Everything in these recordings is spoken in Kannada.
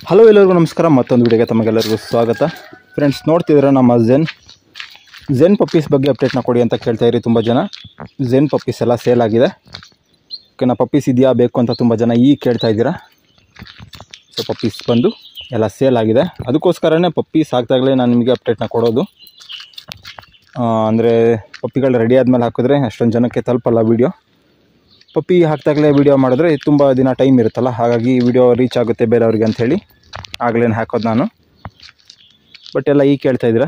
ಹಲೋ ಎಲ್ಲರಿಗೂ ನಮಸ್ಕಾರ. ಮತ್ತೊಂದು ವಿಡಿಯೋಗೆ ತಮಗೆಲ್ಲರಿಗೂ ಸ್ವಾಗತ. ಫ್ರೆಂಡ್ಸ್, ನೋಡ್ತಿದ್ರೆ ನಮ್ಮ ಝೆನ್ ಪಪ್ಪೀಸ್ ಬಗ್ಗೆ ಅಪ್ಡೇಟ್ನ ಕೊಡಿ ಅಂತ ಕೇಳ್ತಾಯಿರಿ ತುಂಬ ಜನ. ಝೆನ್ ಪಪ್ಪೀಸ್ ಎಲ್ಲ ಸೇಲ್ ಆಗಿದೆ. ಓಕೆನಾ, ಪಪ್ಪೀಸ್ ಇದೆಯಾ ಬೇಕು ಅಂತ ತುಂಬ ಜನ ಈಗ ಕೇಳ್ತಾ ಇದ್ದೀರಾ. ಸೊ ಪಪ್ಪೀಸ್ ಬಂದು ಎಲ್ಲ ಸೇಲ್ ಆಗಿದೆ. ಅದಕ್ಕೋಸ್ಕರನೇ ಪಪ್ಪೀಸ್ ಹಾಕಿದಾಗಲೇ ನಾನು ನಿಮಗೆ ಅಪ್ಡೇಟ್ನ ಕೊಡೋದು. ಅಂದರೆ ಪಪ್ಪಿಗಳು ರೆಡಿ ಆದಮೇಲೆ ಹಾಕಿದ್ರೆ ಅಷ್ಟೊಂದು ಜನಕ್ಕೆ ತಲುಪಲ್ಲ ವೀಡಿಯೋ. ಪಪ್ಪಿ ಹಾಕಿದಾಗಲೇ ವೀಡಿಯೋ ಮಾಡಿದ್ರೆ ತುಂಬ ದಿನ ಟೈಮ್ ಇರುತ್ತಲ್ಲ, ಹಾಗಾಗಿ ವಿಡಿಯೋ ರೀಚ್ ಆಗುತ್ತೆ ಬೇರೆಯವ್ರಿಗೆ ಅಂಥೇಳಿ ಆಗಲೇ ಹಾಕೋದು ನಾನು. ಬಟ್ ಎಲ್ಲ ಈಗ ಕೇಳ್ತಾ ಇದ್ದೀರಾ,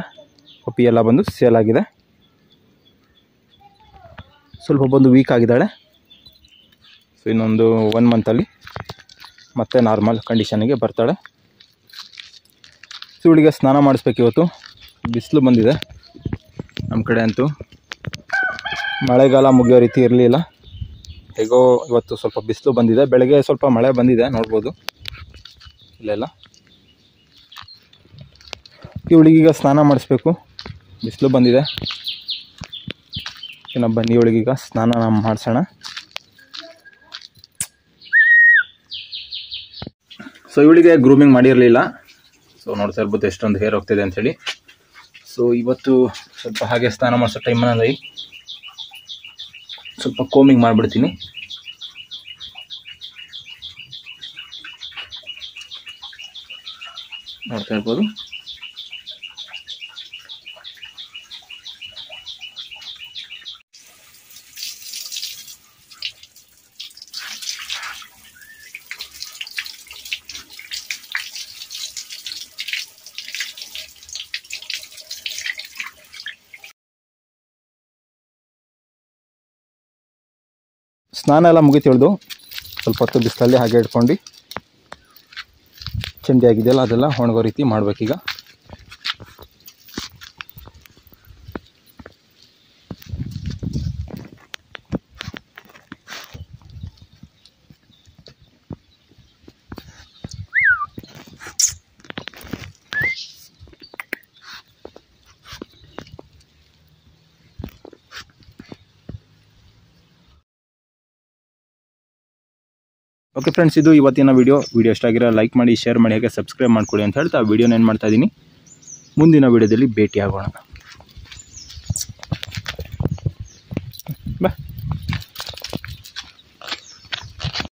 ಪಪ್ಪಿ ಎಲ್ಲ ಬಂದು ಸೇಲ್ ಆಗಿದೆ. ಸ್ವಲ್ಪ ಬಂದು ವೀಕ್ ಆಗಿದ್ದಾಳೆ. ಸೊ ಇನ್ನೊಂದು 1 ಮಂತಲ್ಲಿ ಮತ್ತೆ ನಾರ್ಮಲ್ ಕಂಡೀಷನಿಗೆ ಬರ್ತಾಳೆ. ಸೊ ಇವಳಿಗೆ ಸ್ನಾನ ಮಾಡಿಸ್ಬೇಕು. ಇವತ್ತು ಬಿಸಿಲು ಬಂದಿದೆ ನಮ್ಮ ಕಡೆ ಅಂತೂ. ಮಳೆಗಾಲ ಮುಗಿಯೋ ರೀತಿ ಇರಲಿಲ್ಲ. ಹೇಗೋ ಇವತ್ತು ಸ್ವಲ್ಪ ಬಿಸಿಲು ಬಂದಿದೆ. ಬೆಳಗ್ಗೆ ಸ್ವಲ್ಪ ಮಳೆ ಬಂದಿದೆ, ನೋಡ್ಬೋದು ಇಲ್ಲೆಲ್ಲ. ಇವಳಿಗೀಗ ಸ್ನಾನ ಮಾಡಿಸ್ಬೇಕು, ಬಿಸಿಲು ಬಂದಿದೆ. ನಾವು ಬನ್ನಿ ಇವಳಿಗೀಗ ಸ್ನಾನ ಮಾಡಿಸೋಣ. ಸೊ ಇವಳಿಗೆ ಗ್ರೂಮಿಂಗ್ ಮಾಡಿರಲಿಲ್ಲ. ಸೊ ನೋಡ್ತಾ ಇರ್ಬೋದು ಎಷ್ಟೊಂದು ಹೇರ್ ಹೋಗ್ತಿದೆ ಅಂಥೇಳಿ. ಸೊ ಇವತ್ತು ಸ್ವಲ್ಪ ಹಾಗೆ ಸ್ನಾನ ಮಾಡಿಸೋ ಟೈಮಲ್ಲಿ ಸ್ವಲ್ಪ ಕೋಮಿಂಗ್ ಮಾಡಿಬಿಡ್ತೀನಿ. ನೋಡ್ತಾ ಇರ್ಬೋದು. ಸ್ನಾನ ಎಲ್ಲ ಮುಗಿತಿಳ್ದು ಸ್ವಲ್ಪ ಹೊತ್ತು ಬಿಸಿಲಲ್ಲಿ ಹಾಗೆ ಇಟ್ಕೊಂಡು ಚಂಡಿ ಆಗಿದೆಯಲ್ಲ ಅದೆಲ್ಲ ಒಣಗೋ ರೀತಿ ಮಾಡಬೇಕೀಗ. ಓಕೆ ಫ್ರೆಂಡ್ಸ್, ಇದು ಇವತ್ತಿನ ವಿಡಿಯೋ ಇಷ್ಟ ಆಗಿರೋ ಲೈಕ್ ಮಾಡಿ, ಶೇರ್ ಮಾಡಿ, ಹಾಗೆ ಸಬ್ಸ್ಕ್ರೈಬ್ ಮಾಡ್ಕೊಳ್ಳಿ ಅಂತ ಹೇಳ್ತಾ ವಿಡಿಯೋನ ಏನು ಮಾಡ್ತಾ ಇದ್ದೀನಿ. ಮುಂದಿನ ವಿಡಿಯೋದಲ್ಲಿ ಭೇಟಿ ಆಗೋಣ. ಬಾ.